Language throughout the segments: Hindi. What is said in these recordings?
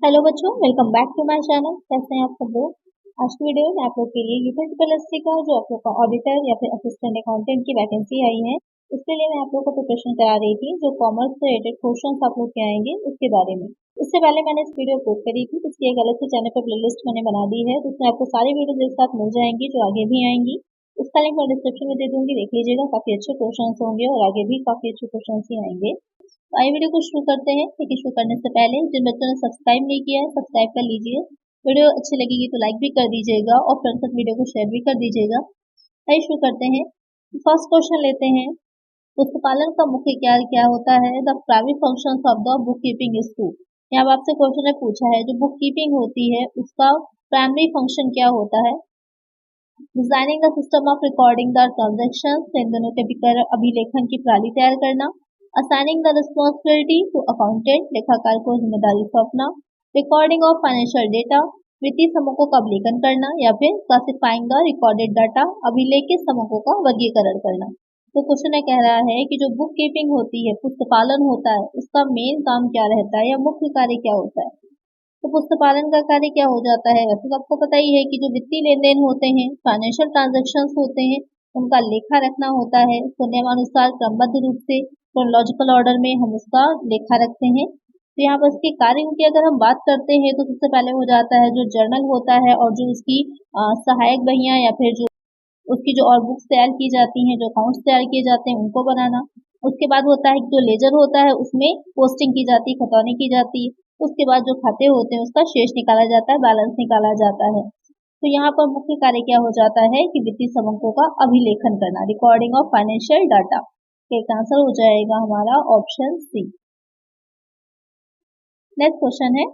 हेलो बच्चों, welcome back to my channel. कैसे हैं आप सब लोग। आज की वीडियो में आप लोग के लिए यूपी एससी का जो आप लोग का ऑडिटर या फिर असिस्टेंट अकाउंटेंट की वैकेंसी आई है, उसके लिए मैं आप लोग को प्रिपरेशन करा रही थी। जो कॉमर्स से रिलेटेड क्वेश्चन आप लोग के आएंगे उसके बारे में। इससे पहले मैंने इस वीडियो अपलोड करी थी, उसकी एक अलग से चैनल पर प्लेलिस्ट मैंने बना दी है, जिसमें आपको सारी वीडियो एक साथ मिल जाएंगी जो आगे भी आएंगी। उसका लिंक मैं डिस्क्रिप्शन में दे दूंगी, देख लीजिएगा। काफी अच्छे क्वेश्चन होंगे और आगे भी काफी अच्छे क्वेश्चन ही आएंगे। आइए वीडियो को शुरू करते हैं। लेकिन शुरू करने से पहले जिन बच्चों ने सब्सक्राइब नहीं किया है, सब्सक्राइब कर लीजिए। वीडियो अच्छी लगेगी तो लाइक भी कर दीजिएगा और फ्रेंड्स तक वीडियो को शेयर भी कर दीजिएगा। आइए शुरू करते हैं। फर्स्ट क्वेश्चन लेते हैं। पुस्तकालय का मुख्य क्या क्या होता है। The primary functions of the bookkeeping is to. यहाँ आपसे क्वेश्चन ने पूछा है, जो बुक कीपिंग होती है उसका प्राइमरी फंक्शन क्या होता है। Designing the system of recording the transaction, इन दोनों के अभिलेखन की प्रणाली तैयार करना। Assigning the responsibility to accountant, लेखाकार को जिम्मेदारी सौंपना। रिकॉर्डिंग ऑफ फाइनेंशियल डेटा, वित्तीय समूहों का अभिलेखन करना। या फिर क्लासिफाइंग द रिकॉर्डेड डाटा, अभिलेखित समूहों का वर्गीकरण करना। तो क्वेश्चन कह रहा है कि जो बुक कीपिंग होती है, पुस्तकालन होता है, उसका मेन काम क्या रहता है या मुख्य कार्य क्या होता है। तो पुस्तकालन का कार्य क्या हो जाता है। वैसे तो आपको पता ही है कि जो वित्तीय लेन देन होते हैं, फाइनेंशियल ट्रांजेक्शंस होते हैं, उनका लेखा रखना होता है। तो नियमानुसार क्रमबद्ध रूप से क्रोनोलॉजिकल ऑर्डर में हम उसका लेखा रखते हैं। तो यहाँ पर इसके कार्यों की अगर हम बात करते हैं तो सबसे पहले हो जाता है जो जर्नल होता है और जो उसकी सहायक बहियां या फिर जो उसकी जो और बुक्स तैयार की जाती हैं, जो अकाउंट्स तैयार किए जाते हैं, उनको बनाना। उसके बाद होता है जो लेजर होता है, उसमें पोस्टिंग की जाती है, खतौनी की जाती है। उसके बाद जो खाते होते हैं उसका शेष निकाला जाता है, बैलेंस निकाला जाता है। तो यहाँ पर मुख्य कार्य क्या हो जाता है कि वित्तीय समूहों का अभिलेखन करना, रिकॉर्डिंग ऑफ फाइनेंशियल डाटा। एक आंसर हो जाएगा हमारा ऑप्शन सी। नेक्स्ट क्वेश्चन है,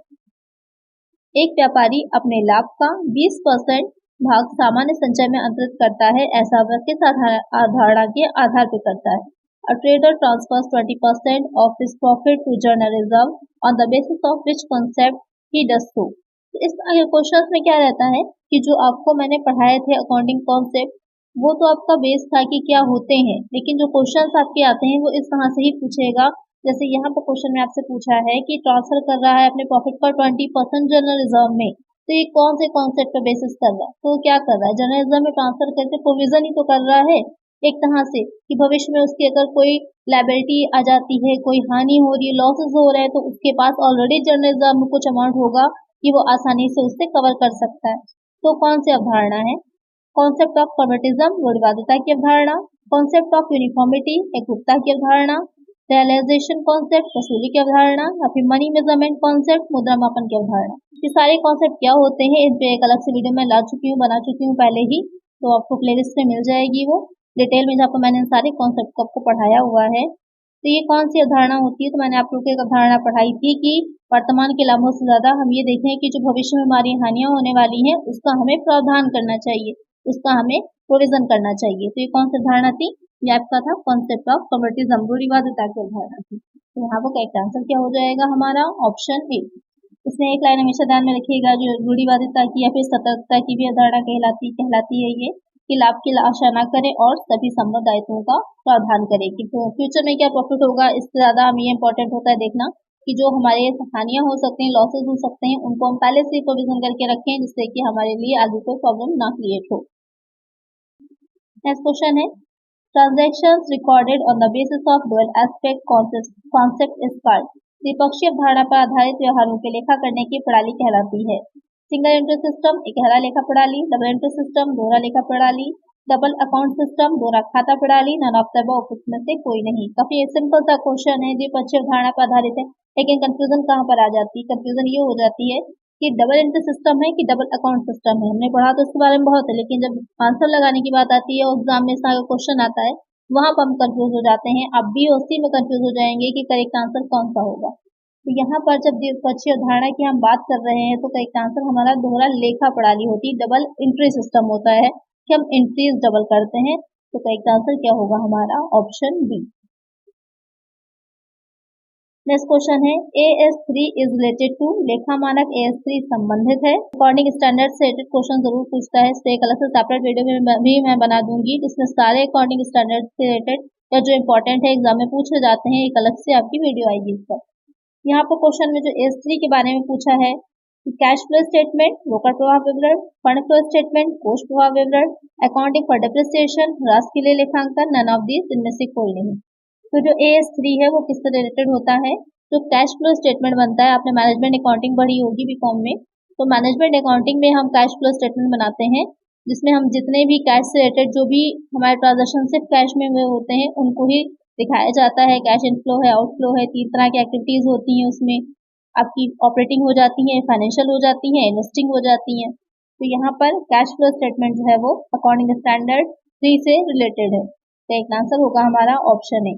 एक व्यापारी अपने लाभ का 20% भाग सामान्य संचय में अंतरित करता है, ऐसा वह किस अवधारणा के आधार पर करता है। A trader transfers 20% of his profit to general reserve on the basis of which concept he does so. इस क्वेश्चन में क्या रहता है कि जो आपको मैंने पढ़ाए थे अकाउंटिंग कॉन्सेप्ट, वो तो आपका बेस था कि क्या होते हैं, लेकिन जो क्वेश्चंस आपके आते हैं वो इस तरह से ही पूछेगा। जैसे यहाँ पर क्वेश्चन में आपसे पूछा है कि ट्रांसफर कर रहा है अपने प्रॉफिट का 20% जनरल रिजर्व में, तो ये कौन से कॉन्सेप्ट पर बेसिस कर रहा है। तो क्या कर रहा है, जनरल रिजर्व में ट्रांसफर करके प्रोविजन ही तो कर रहा है एक तरह से, कि भविष्य में उसकी अगर कोई लायबिलिटी आ जाती है, कोई हानि हो रही है, लॉसेस हो रहे हैं, तो उसके पास ऑलरेडी जनरल रिजर्व में कुछ अमाउंट होगा कि वो आसानी से उससे कवर कर सकता है। तो कौन सी अवधारणा है। कॉन्सेप्ट ऑफ कन्वर्टिज्म, रूढ़िवादिता की अवधारणा। कॉन्सेप्ट ऑफ यूनिफॉर्मिटी, एकरूपता की अवधारणा। रियलाइजेशन कॉन्सेप्ट, वसूली की अवधारणा। या फिर मनी मेजरमेंट कॉन्सेप्ट, मुद्रा मापन की अवधारणा। ये सारे कॉन्सेप्ट क्या होते हैं, इन पे एक अलग से वीडियो में ला चुकी हूँ, बना चुकी हूँ पहले ही, तो आपको प्लेलिस्ट में मिल जाएगी वो डिटेल में, जहाँ पर मैंने सारे कॉन्सेप्ट को आपको पढ़ाया हुआ है। तो ये कौन सी अवधारणा होती है, तो मैंने आप लोग को एक अवधारणा पढ़ाई थी कि वर्तमान के लाभों से ज्यादा हम ये देखें कि जो भविष्य में हमारी हानियां होने वाली हैं उसका हमें प्रावधान करना चाहिए, उसका हमें प्रोविजन करना चाहिए। तो ये कौन सी अवधारणा थी, ये आपका था कॉन्सेप्ट ऑफ कन्वर्टिज्म, रूढ़िवादिता की अवधारणा थी। तो यहाँ पर करेक्ट आंसर क्या हो जाएगा हमारा ऑप्शन ए। इसमें एक लाइन हमेशा ध्यान में रखिएगा, जो रूढ़िवादिता की या फिर सतर्कता की भी अवधारणा कहलाती है ये, कि लाभ की आशा न करें और सभी संबद्ध दायित्वों का प्रावधान करें कि फ्यूचर में क्या प्रॉफिट होगा। इससे ज्यादा हमें ये इंपॉर्टेंट होता है देखना कि जो हमारे हानियां हो सकते हैं, लॉसेस हो सकते हैं, उनको हम पहले से प्रोविजन करके रखें, जिससे कि हमारे लिए आगे कोई प्रॉब्लम ना क्रिएट हो। नेक्स्ट क्वेश्चन है, transactions recorded on the basis of dual aspect concept is called. द्विपक्षीय अवधारणा पर आधारित व्यवहारों के लेखा करने की प्रणाली कहलाती है। सिंगल एंट्री सिस्टम, इकहरा लेखा प्रणाली। डबल एंट्री सिस्टम, दोहरा लेखा प्रणाली। डबल अकाउंट सिस्टम, दोहरा खाता प्रणाली। नन ऑफ द अबव में से कोई नहीं। काफी सिंपल सा क्वेश्चन है, द्विपक्षीय अवधारणा पर आधारित है, लेकिन कंफ्यूजन कहाँ पर आ जाती है, कंफ्यूजन ये हो जाती है कि डबल एंट्री सिस्टम है कि डबल अकाउंट सिस्टम है। हमने पढ़ा तो इसके बारे में बहुत है, लेकिन जब आंसर लगाने की बात आती है और एग्जाम में इसका क्वेश्चन आता है, वहां पर हम कंफ्यूज हो जाते हैं। आप BOC में कंफ्यूज हो जाएंगे कि करेक्ट आंसर कौन सा होगा। तो यहाँ पर जब द्विपक्षीय अवधारणा की हम बात कर रहे हैं तो करेक्ट आंसर हमारा दोहरा लेखा प्रणाली होती है, डबल एंट्री सिस्टम होता है कि हम एंट्रीज डबल करते हैं। तो करेक्ट आंसर क्या होगा हमारा ऑप्शन बी। नेक्स्ट क्वेश्चन है, AS3 इज रिलेटेड टू। लेखा मानक AS3 संबंधित है। अकॉर्डिंग स्टैंडर्ड से रिलेटेड क्वेश्चन जरूर पूछता है, इससे एक अलग से सेपरेट वीडियो में भी मैं बना दूंगी, जिसमें सारे अकॉर्डिंग स्टैंडर्ड से रिलेटेड या जो इंपॉर्टेंट है एग्जाम में पूछे जाते हैं, एक अलग से आपकी वीडियो आएगी इस पर। यहाँ पर क्वेश्चन में जो S3 के बारे में पूछा है, कैश फ्लो स्टेटमेंट, रोकड़ प्रवाह विवरण, फंड फ्लो स्टेटमेंट, कोष प्रवाह विवरण, अकाउंटिंग फॉर डिप्रिसिएशन, राजकीय लेखांकन, नन ऑफ दीज, इनमें से कोई नहीं। तो जो AS3 है वो किससे रिलेटेड होता है? जो कैश फ्लो स्टेटमेंट बनता है, आपने मैनेजमेंट अकाउंटिंग पढ़ी होगी बीकॉम में, तो मैनेजमेंट अकाउंटिंग में हम कैश फ्लो स्टेटमेंट बनाते हैं, जिसमें हम जितने भी कैश से रिलेटेड जो भी हमारे ट्रांजेक्शन सिर्फ कैश में हुए होते हैं उनको ही दिखाया जाता है। कैश इनफ्लो है, आउटफ्लो है, 3 तरह की एक्टिविटीज होती हैं उसमें, आपकी ऑपरेटिंग हो जाती है, फाइनेंशियल हो जाती है, इन्वेस्टिंग हो जाती है। तो यहाँ पर कैश फ्लो स्टेटमेंट जो है वो अकॉर्डिंग स्टैंडर्ड 3 से रिलेटेड है। तो एक आंसर होगा हमारा ऑप्शन ए।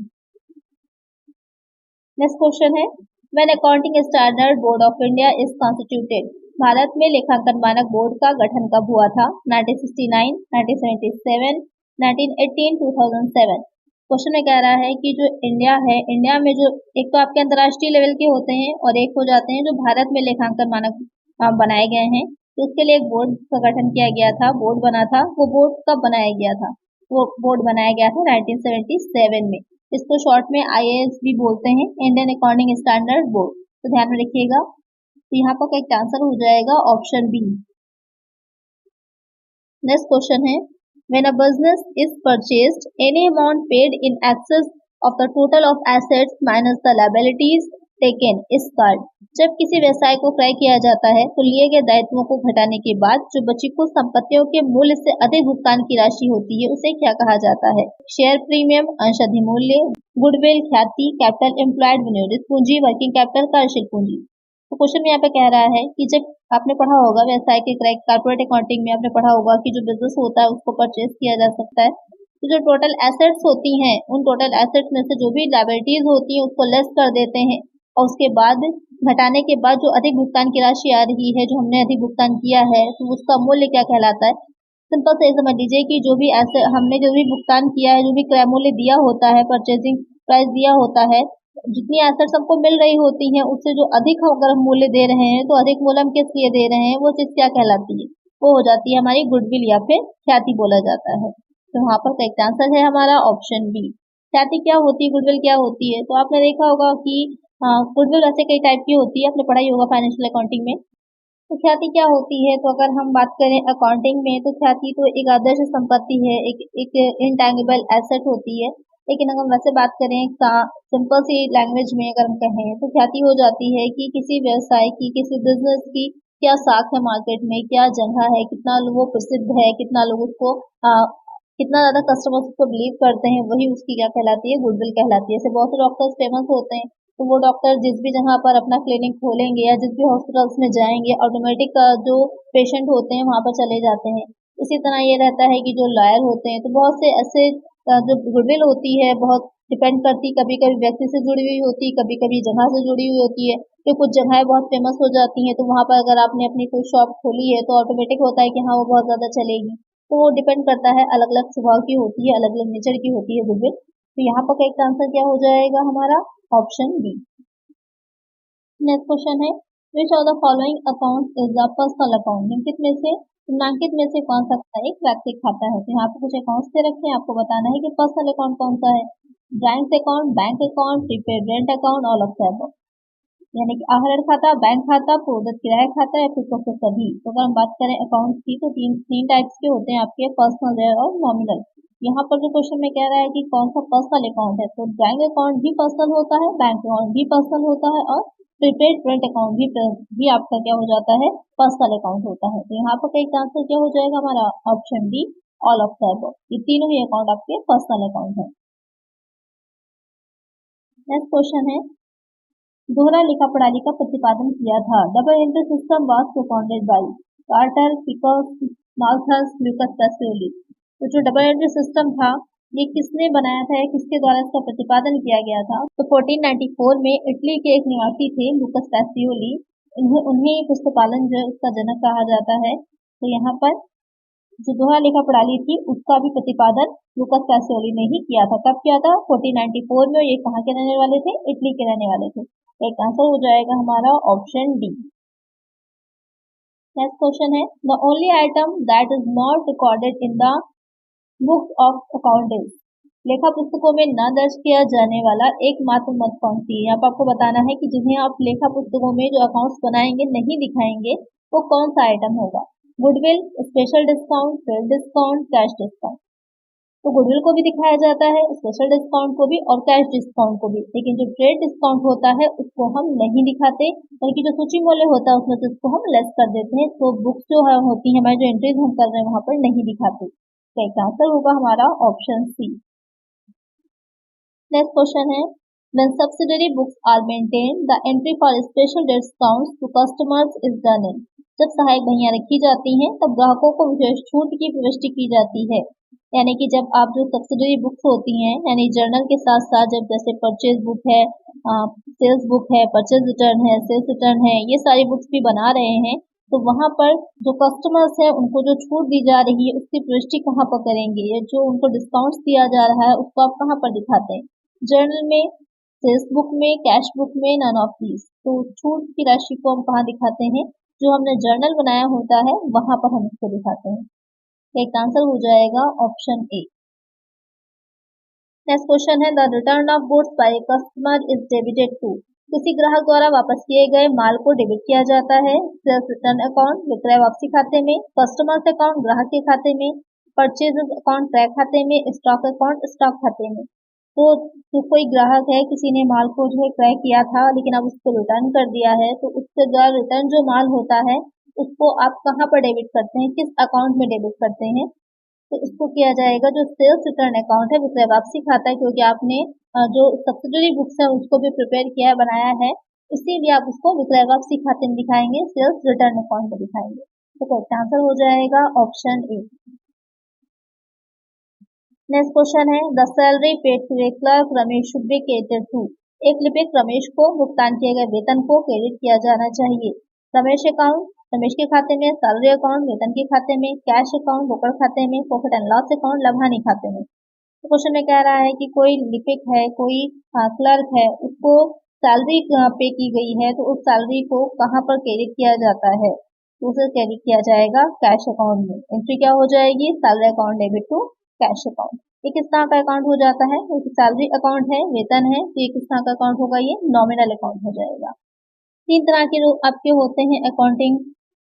नेक्स्ट क्वेश्चन है, when accounting standard board of India is constituted, Bharat में लेखांकन मानक बोर्ड का गठन कब हुआ था? 1969, 1977, 1918, 2007। क्वेश्चन में कह रहा है कि जो इंडिया है, इंडिया में जो एक तो आपके अंतर्राष्ट्रीय लेवल के होते हैं और एक हो जाते हैं जो भारत में लेखांकन मानक बनाए गए हैं, तो उसके लिए एक बोर्ड का गठन किया गया था, बोर्ड बना था। वो बोर्ड कब बनाया गया था? वो बोर्ड बनाया गया था 1977 में। इसको शॉर्ट में IAS भी बोलते हैं, इंडियन अकाउंटिंग स्टैंडर्ड बोर्ड। तो ध्यान में रखिएगा। तो यहाँ पर एक आंसर हो जाएगा ऑप्शन बी। नेक्स्ट क्वेश्चन है, when a business is purchased, any amount paid in excess of the total of assets minus the liabilities taken is called। जब किसी व्यवसाय को क्रय किया जाता है तो लिए गए दायित्वों को घटाने के बाद जो बची कुल संपत्तियों के मूल्य से अधिक भुगतान की राशि होती है उसे क्या कहा जाता है? शेयर प्रीमियम, अंश अधिमूल्य, गुडविल, ख्याति, कैपिटल एम्प्लॉयड, विनियोजित पूंजी, वर्किंग कैपिटल, कार्यशील पूंजी। तो क्वेश्चन यहाँ पे कह रहा है कि जब आपने पढ़ा होगा व्यवसाय के कॉर्पोरेट अकाउंटिंग में आपने पढ़ा होगा कि जो बिजनेस होता है उसको परचेज किया जा सकता है, तो जो टोटल एसेट्स होती हैं उन टोटल एसेट्स में से जो भी लायबिलिटीज होती हैं उसको लेस कर देते हैं और उसके बाद घटाने के बाद जो अधिक भुगतान की राशि आ रही है, जो हमने अधिक भुगतान किया है, तो उसका मूल्य क्या कहलाता है? सिंपल से समझ लीजिए कि जो भी ऐसे हमने जो भी भुगतान किया है, जो भी क्रय मूल्य दिया होता है, परचेजिंग प्राइस दिया होता है, जितनी एसेट्स हमको मिल रही होती हैं उससे जो अधिक अगर हम मूल्य दे रहे हैं तो अधिक मूल्य हम किस लिए दे रहे हैं, वो चीज क्या कहलाती है? वो हो जाती है हमारी गुडविल या फिर ख्याति बोला जाता है। तो वहाँ पर करेक्ट आंसर है हमारा ऑप्शन बी। ख्याति क्या होती है, गुडविल क्या होती है? तो आपने देखा होगा कि गुडविल वैसे कई टाइप की होती है, आपने पढ़ाई होगा फाइनेंशियल अकाउंटिंग में। तो ख्याति क्या होती है? तो अगर हम बात करें अकाउंटिंग में तो ख्याति तो एक आदर्श संपत्ति है, एक इनटैंगिबल एसेट होती है। लेकिन अगर हम वैसे बात करें सिंपल सी लैंग्वेज में अगर हम कहें तो ख्याति हो जाती है कि किसी व्यवसाय की, किसी बिजनेस की क्या साख है मार्केट में, क्या जगह है, कितना वो प्रसिद्ध है, कितना लोग उसको कितना ज्यादा कस्टमर्स उसको बिलीव करते हैं, वही उसकी क्या कहलाती है? गुडविल कहलाती है। ऐसे बहुत से डॉक्टर्स फेमस होते हैं, तो वो डॉक्टर जिस भी जगह पर अपना क्लिनिक खोलेंगे या जिस भी हॉस्पिटल्स में जाएंगे ऑटोमेटिक जो पेशेंट होते हैं वहां पर चले जाते हैं। इसी तरह ये रहता है कि जो लॉयर होते हैं तो बहुत से ऐसे जो गुडविल होती है बहुत डिपेंड करती, कभी कभी व्यक्ति से जुड़ी हुई होती है, कभी कभी जगह से जुड़ी हुई होती है। तो कुछ जगहें बहुत फेमस हो जाती हैं तो वहां पर अगर आपने अपनी कोई शॉप खोली है तो ऑटोमेटिक होता है कि हाँ वो बहुत ज्यादा चलेगी। तो वो डिपेंड करता है, अलग अलग स्वभाव की होती है, अलग अलग नेचर की होती है गुडविल। तो यहाँ पर करेक्ट आंसर क्या हो जाएगा हमारा? Option B. नेक्स्ट क्वेश्चन है, which of the following account is the personal account? निम्नलिखित में से कौन सा खाता एक व्यक्तिगत खाता है? तो यहाँ पे कुछ अकाउंट्स दे रखे हैं, आपको बताना है कि पर्सनल अकाउंट कौन सा है। Joint account, bank account, prepaid rent account, all of the above. यानी कि आहरण खाता, बैंक खाता, पूर्वदत्त किराया खाता या फिर तो सभी। तो अगर हम बात करें अकाउंट की तो तीन टाइप्स के होते हैं आपके, पर्सनल और नॉमिनल। यहाँ पर जो क्वेश्चन में कह रहा है कि कौन सा पर्सनल अकाउंट है, तो बैंक अकाउंट भी पर्सनल होता है, बैंक अकाउंट भी पर्सनल होता है और प्रीपेड रेंट अकाउंट भी आपका क्या हो जाता है? पर्सनल अकाउंट होता है। तो यहाँ पर करेक्ट आंसर क्या हो जाएगा हमारा? Option D, all of the above. ये तीनों ही अकाउंट आपके पर्सनल अकाउंट है। नेक्स्ट क्वेश्चन है, दोहरा लेखा प्रणाली का प्रतिपादन किया था। Double entry system was propounded by Carter, Pickers, Malthus, Lucas Pacioli. तो जो डबल एंट्री सिस्टम था ये किसने बनाया था या किसके द्वारा इसका प्रतिपादन किया गया था? तो 1494 में इटली के एक निवासी थे लूकस पैसियोली, उन्हें पुस्तकालन जो है उसका जनक कहा जाता है। तो यहाँ पर जो दोहरा लेखा प्रणाली थी उसका भी प्रतिपादन लूकस पैसियोली ने ही किया था। कब किया था? 1494 में। ये कहाँ के रहने वाले थे? इटली के रहने वाले थे। एक आंसर हो जाएगा हमारा ऑप्शन डी। नेक्स्ट क्वेश्चन है, the only item that is not recorded in the books of account is. लेखा पुस्तकों में न दर्ज किया जाने वाला एकमात्र मद कौन सी है। यहाँ पर आपको बताना है कि जिन्हें आप लेखा पुस्तकों में जो अकाउंट्स बनाएंगे नहीं दिखाएंगे वो कौन सा आइटम होगा। Goodwill, special discount, trade discount, cash discount. तो गुडविल को भी दिखाया जाता है, स्पेशल डिस्काउंट को भी और कैश डिस्काउंट को भी, लेकिन जो ट्रेड डिस्काउंट होता है उसको हम नहीं दिखाते, बल्कि जो सूची मूल्य होता है उसमें से उसको हम लेस कर देते हैं। तो बुक्स जो है होती है हमारी जो एंट्रीज हम कर रहे हैं वहां पर नहीं दिखाते। तो इसका आंसर होगा हमारा ऑप्शन सी। नेक्स्ट क्वेश्चन है, when subsidiary books are maintained, the entry for special discounts to customers is done in। जब सहायक बहियां रखी जाती हैं तब ग्राहकों को विशेष छूट की प्रविष्टि की जाती है। यानी कि जब आप जो सब्सिडरी बुक्स होती हैं, यानी जर्नल के साथ साथ जब जैसे परचेज बुक है, सेल्स बुक है, परचेज रिटर्न है, सेल्स रिटर्न है, ये सारी बुक्स भी बना रहे हैं, तो वहां पर जो कस्टमर्स है उनको जो छूट दी जा रही है उसकी प्रविष्टि कहाँ पर करेंगे, या जो उनको डिस्काउंट्स दिया जा रहा है उसको आप कहाँ पर दिखाते हैं, जर्नल में, सेल्स बुक में, कैश बुक में, नन ऑफ दीज। तो छूट की राशि को हम कहाँ दिखाते हैं, जो हमने जर्नल बनाया होता है वहां पर हम इसको दिखाते हैं। एक आंसर हो जाएगा ऑप्शन ए। नेक्स्ट क्वेश्चन है, the return of goods by customer is debited to. किसी ग्राहक द्वारा वापस किए गए माल को डेबिट किया जाता है सेल्स रिटर्न अकाउंट, विक्रय वापसी खाते में, कस्टमर्स अकाउंट ग्राहक के खाते में, परचेज अकाउंट क्रय खाते में, स्टॉक अकाउंट स्टॉक खाते में। तो जो कोई ग्राहक है, किसी ने माल को जो है क्रय किया था लेकिन अब उसको रिटर्न कर दिया है, तो उसके द्वारा रिटर्न जो माल होता है उसको आप कहाँ पर डेबिट करते हैं, किस अकाउंट में डेबिट करते हैं। तो इसको किया जाएगा जो सेल्स रिटर्न अकाउंट है, विक्रय वापसी खाता है, क्योंकि आपने जो सब्सिडरी बुक्स है उसको भी प्रिपेयर किया है, बनाया है, इसीलिए आप उसको विक्रय वापसी खाते में दिखाएंगे, सेल्स रिटर्न अकाउंट में दिखाएंगे। तो करेक्ट आंसर हो जाएगा ऑप्शन ए। नेक्स्ट क्वेश्चन है, the salary paid to a clerk Ramesh should be credited to. एक लिपिक रमेश को भुगतान किए गए वेतन को क्रेडिट किया जाना चाहिए। रमेश अकाउंट, रमेश के खाते में, सैलरी अकाउंट वेतन के खाते में, कैश अकाउंट रोकड़ खाते में, प्रॉफिट एंड लॉस अकाउंट लाभानी खाते में। तो क्वेश्चन में कह रहा है कि कोई लिपिक है, कोई क्लर्क है, उसको सैलरी पे की गई है, तो उस सैलरी को कहाँ पर क्रेडिट किया जाता है, तो उसे क्रेडिट किया जाएगा कैश अकाउंट में। एंट्री क्या हो जाएगी, salary account debit to cash account. ये किस तरह का अकाउंट हो जाता है, सैलरी अकाउंट है, वेतन है, तो ये किस तरह का अकाउंट होगा, ये नॉमिनल अकाउंट हो जाएगा। तीन तरह के आपके होते हैं अकाउंटिंग,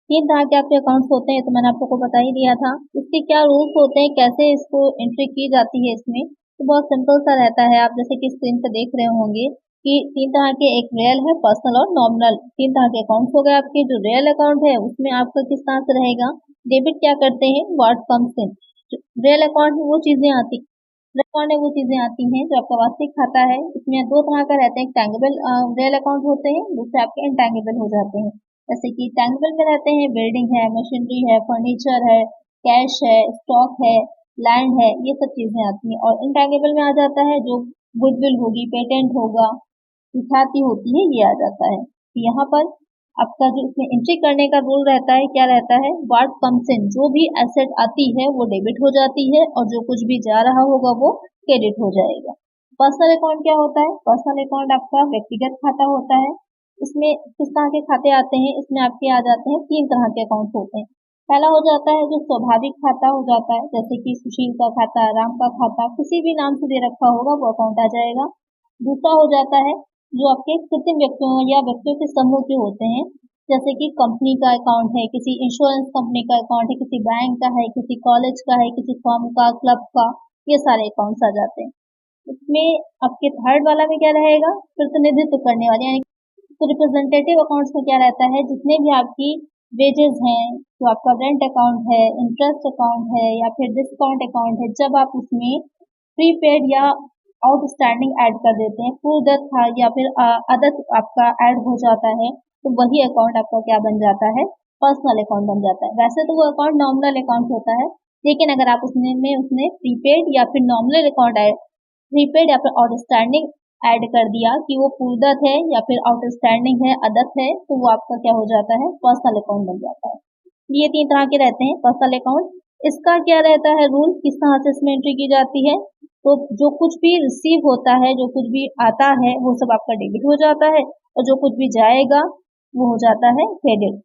तीन तरह के आपके अकाउंट्स होते हैं, तो मैंने आप लोगों को बता ही दिया था। इसके क्या रूल्स होते हैं, कैसे इसको एंट्री की जाती है इसमें, तो बहुत सिंपल सा रहता है। आप जैसे कि स्क्रीन पर देख रहे होंगे कि तीन तरह के, एक रियल है, पर्सनल और नॉमिनल, तीन तरह के अकाउंट्स हो गए आपके। जो रियल अकाउंट है उसमें आपका किस तरह से रहेगा, डेबिट क्या करते हैं, what comes in. Real account में वो चीजें आती, अकाउंट में वो चीजें आती हैं जो आपका वास्तविक खाता है। इसमें दो तरह का रहते हैं, टैंगिबल रियल अकाउंट होते हैं, दूसरे आपके इनटैंगिबल हो जाते हैं। जैसे कि टैंगिबल में रहते हैं, बिल्डिंग है, मशीनरी है, फर्नीचर है, कैश है, स्टॉक है, लैंड है, ये सब चीजें आती हैं। और इनटैंगिबल में आ जाता है जो गुडविल होगी, पेटेंट होगा, ख्याति होती है, ये आ जाता है। तो यहाँ पर आपका जो इसमें एंट्री करने का रूल रहता है, क्या रहता है, व्हाट कम्स इन, जो भी एसेट आती है वो डेबिट हो जाती है और जो कुछ भी जा रहा होगा वो क्रेडिट हो जाएगा। पर्सनल अकाउंट क्या होता है, पर्सनल अकाउंट आपका व्यक्तिगत खाता होता है। इसमें किस तरह के खाते आते हैं, इसमें आपके आ जाते हैं तीन तरह के अकाउंट होते हैं। पहला हो जाता है जो स्वाभाविक खाता हो जाता है, जैसे कि सुशील का खाता, राम का खाता, किसी भी नाम से दे रखा होगा वो अकाउंट आ जाएगा। दूसरा हो जाता है जो आपके कृत्रिम व्यक्तियों या व्यक्तियों के समूह के होते हैं, जैसे कि कंपनी का अकाउंट है, किसी इंश्योरेंस कंपनी का अकाउंट है, किसी बैंक का है, किसी कॉलेज का है, किसी फर्म का, क्लब का, ये सारे अकाउंट्स आ जाते हैं। इसमें आपके थर्ड वाला में क्या रहेगा, प्रतिनिधित्व करने वाले, यानी तो रिप्रेजेंटेटिव अकाउंट्स में क्या रहता है, जितने भी आपकी वेजेस हैं, तो आपका रेंट अकाउंट है, इंटरेस्ट अकाउंट है, या फिर डिस्काउंट अकाउंट है, जब आप उसमें प्रीपेड या आउटस्टैंडिंग ऐड कर देते हैं, पूर्वदत्त था या फिर अदत्त आपका ऐड हो जाता है, तो वही अकाउंट आपका क्या बन जाता है, पर्सनल अकाउंट बन जाता है। वैसे तो वो अकाउंट नॉमिनल अकाउंट होता है, लेकिन अगर आप उसने प्रीपेड या फिर नॉमिनल अकाउंट ऐड, प्रीपेड या फिर आउटस्टैंडिंग ऐड कर दिया कि वो पूर्वदत्त है या फिर आउटस्टैंडिंग है, अदत्त है, तो वो आपका क्या हो जाता है, पर्सनल अकाउंट बन जाता है। ये तीन तरह के रहते हैं पर्सनल अकाउंट। इसका क्या रहता है रूल, किस तरह से इसमें एंट्री की जाती है, तो जो कुछ भी रिसीव होता है, जो कुछ भी आता है वो सब आपका डेबिट हो जाता है, और जो कुछ भी जाएगा वो हो जाता है क्रेडिट।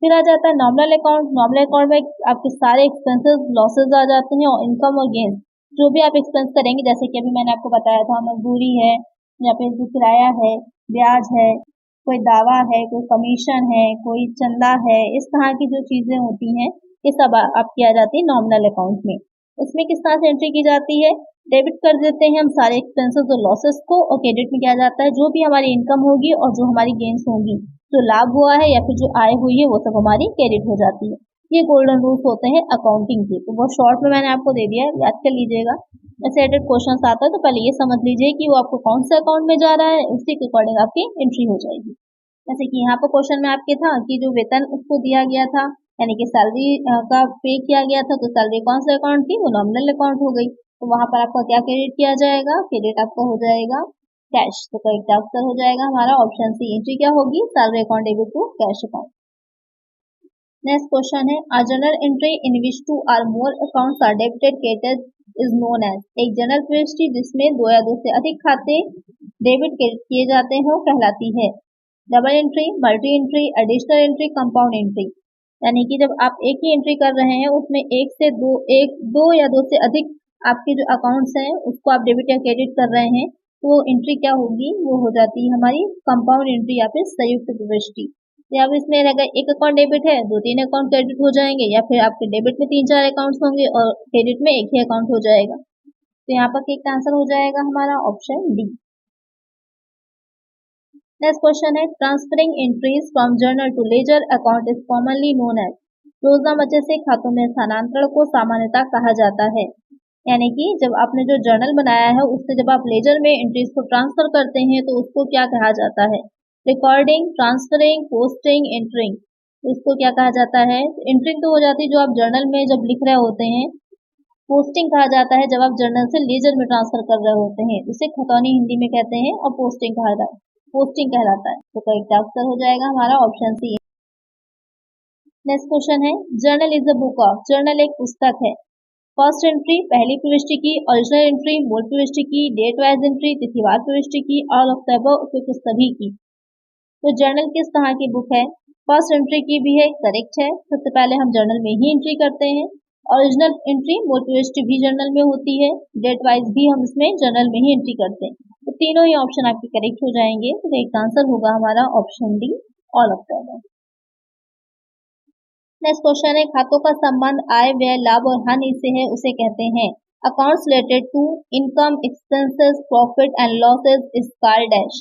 फिर आ जाता है नॉमिनल अकाउंट। नॉमिनल अकाउंट में आपके सारे एक्सपेंसेस, लॉसेस आ जाते हैं, और इनकम और गेन, जो भी आप एक्सपेंस करेंगे, जैसे कि अभी मैंने आपको बताया था मजदूरी है या फिर जो किराया है, ब्याज है, कोई दावा है, कोई कमीशन है, कोई चंदा है, इस तरह की जो चीजें होती हैं ये सब आप किया जाती है नॉमिनल अकाउंट में। इसमें किस तरह से एंट्री की जाती है, डेबिट कर देते हैं हम सारे एक्सपेंसेस और लॉसेस को, और क्रेडिट में क्या जाता है जो भी हमारी इनकम होगी और जो हमारी गेन्स होंगी, जो लाभ हुआ है या फिर जो आय हुई है वो सब हमारी क्रेडिट हो जाती है। ये गोल्डन रूल्स होते हैं अकाउंटिंग के, तो बहुत शॉर्ट में मैंने आपको दे दिया है, याद कर लीजिएगा। ऐसे एडेड क्वेश्चन आता है तो पहले ये समझ लीजिए कि वो आपको कौन से अकाउंट में जा रहा है, उसी के अकॉर्डिंग आपकी एंट्री हो जाएगी। जैसे कि यहाँ पर क्वेश्चन में आपके था कि जो वेतन उसको दिया गया था, यानी कि सैलरी का पे किया गया था, तो सैलरी कौन से अकाउंट थी, वो नॉमिनल अकाउंट हो गई। तो वहां पर आपका क्या क्रेडिट किया जाएगा, क्रेडिट आपका हो जाएगा कैश। तो करेक्ट आंसर हो जाएगा हमारा ऑप्शन सी। एंट्री क्या होगी, salary account debit to cash account. Next question है, a journal entry in which two or more accounts are debited credited is known as। एक जर्नल प्रविष्टि जिसमें दो या दो से अधिक खाते डेबिट क्रेडिट किए जाते हैं वो कहलाती है double entry, multi entry, additional entry, compound entry. यानी कि जब आप एक ही एंट्री कर रहे हैं उसमें दो या दो से अधिक आपके जो अकाउंट्स हैं उसको आप डेबिट या क्रेडिट कर रहे हैं, तो एंट्री क्या होगी, वो हो जाती है हमारी कंपाउंड एंट्री या फिर संयुक्त प्रविष्टि। या अब इसमें अगर एक अकाउंट डेबिट है, दो तीन अकाउंट क्रेडिट हो जाएंगे, या फिर आपके डेबिट में तीन चार अकाउंट्स होंगे और क्रेडिट में एक ही अकाउंट हो जाएगा। तो यहाँ पर एक आंसर हो जाएगा हमारा ऑप्शन डी। नेक्स्ट क्वेश्चन है, transferring entries from journal to ledger account is commonly known as. रोजनामचे से खातों में स्थानांतरण को सामान्यतः कहा जाता है। यानी कि जब आपने जो जर्नल बनाया है उससे जब आप लेजर में एंट्रीज को ट्रांसफर करते हैं तो उसको क्या कहा जाता है, रिकॉर्डिंग, ट्रांसफरिंग, पोस्टिंग, एंटरिंग। तो इसको क्या कहा जाता है, एंटरिंग तो हो जाती है जो आप जर्नल में जब लिख रहे होते हैं, पोस्टिंग कहा जाता है जब आप जर्नल से लेजर में ट्रांसफर कर रहे होते हैं, उसे खतौनी हिंदी में कहते हैं, और पोस्टिंग कहलाता है। तो करेक्ट आंसर हो जाएगा हमारा ऑप्शन सी। नेक्स्ट क्वेश्चन है, journal is a book of. Journal एक पुस्तक है। फर्स्ट एंट्री पहली प्रविष्टि की, ओरिजिनल एंट्री मूल प्रविष्टि की, डेट वाइज एंट्री तिथिवार प्रविष्टि की, ऑल ऑफ द अबव उपयुक्त सभी की। तो जर्नल किस तरह की बुक है, फर्स्ट एंट्री की भी है, करेक्ट है। सबसे पहले हम जर्नल में ही एंट्री करते हैं, ओरिजिनल एंट्री मूल प्रविष्टि भी जर्नल में होती है, डेट वाइज भी हम इसमें जर्नल में ही एंट्री करते हैं। तो तीनों ही ऑप्शन आपके करेक्ट हो जाएंगे। तो एक आंसर होगा हमारा option D, all of the above. Next question है, खातों का संबंध आय, व्यय, लाभ और हानि से है उसे कहते हैं accounts related to income, expenses, profit and losses is called dash.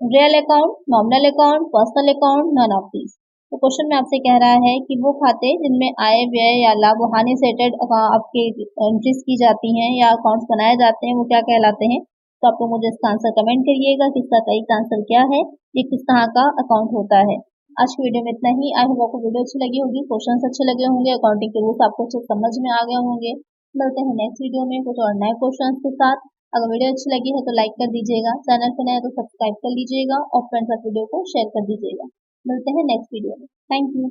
Real account, nominal account, personal account, none of these. तो क्वेश्चन में आपसे कह रहा है कि वो खाते जिनमें आय, व्यय या लाभ और हानि से रिलेटेड आपके एंट्रीज की जाती हैं या अकाउंट्स बनाए जाते हैं वो क्या कहलाते हैं। तो आप लोग मुझे इसका आंसर कमेंट करिएगा कि इसका सही आंसर क्या है, ये किस तरह का अकाउंट होता है। आज की वीडियो में इतना ही। आई होप आपको वीडियो अच्छी लगी होगी, क्वेश्चंस अच्छे लगे होंगे, अकाउंटिंग के रूल्स आपको अच्छे समझ में आ गए होंगे। मिलते हैं नेक्स्ट वीडियो में कुछ और नए क्वेश्चंस के साथ। अगर वीडियो अच्छी लगी है तो लाइक कर दीजिएगा, चैनल पर नए तो सब्सक्राइब कर लीजिएगा और फ्रेंड्स आप वीडियो को शेयर कर दीजिएगा। मिलते हैं नेक्स्ट वीडियो में। Thank you.